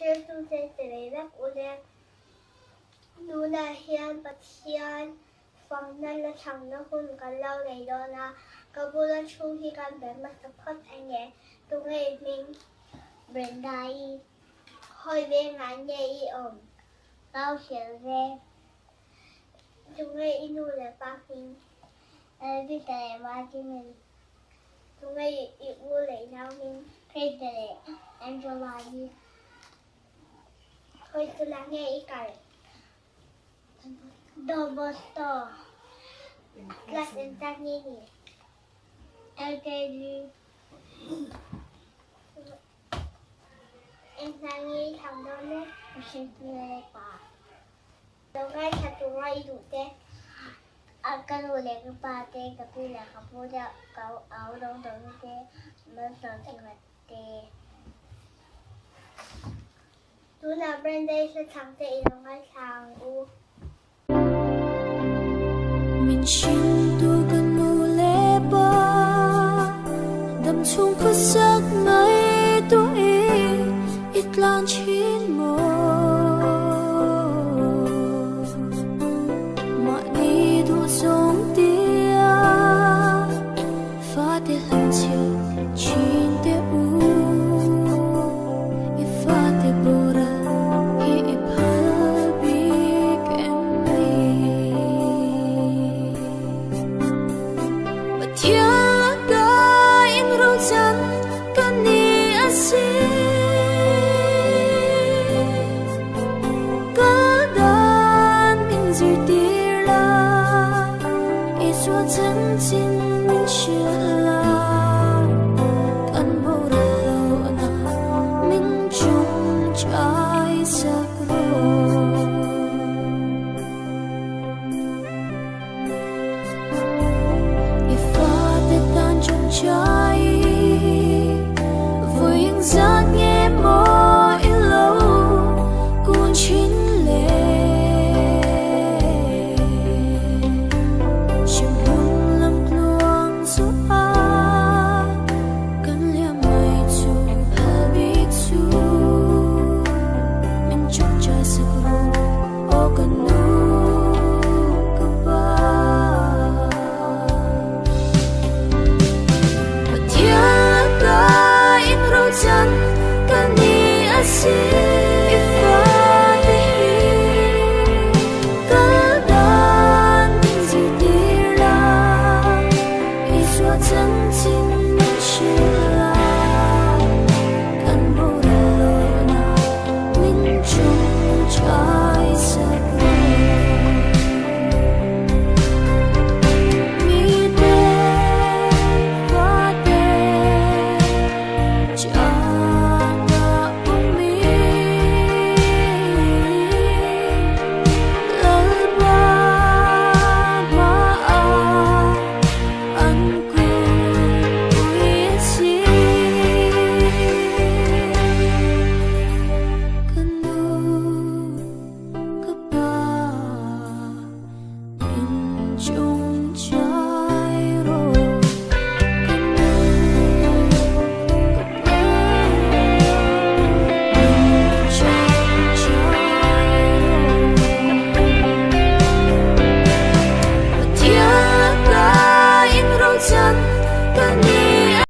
실수 때들이랑 오래 누나 hiền bật hiền phòng nên là chẳng nó hôn cả lâu này đó là có vô là chung khiกันแบบมาสักพักอันเนี้ยตรงนี้mình bên đây hơi bên ngắn nhẹ ổn tao sẽ về tรงนี้อินูเลยป้าพิงพี่แต่ว่าที่มันตรงนี้อีกวูเลยน้องมิงพี่แต่แอนเจล่าดีเคยตัวละไงอีกกันdouble star class and tangini LKG em tangini thằng đó đấy mình sẽ pa đâu ngay thật tụi ngay đủ thế akan ulit cái pate tapi là không có được cậu áo đông đông thế mới sợ thì mặt thế tụi nào bên đây sẽ thằng tệ đâu ngay thằng u mình xin tu cần nụ lệ ba đầm chung khuất xa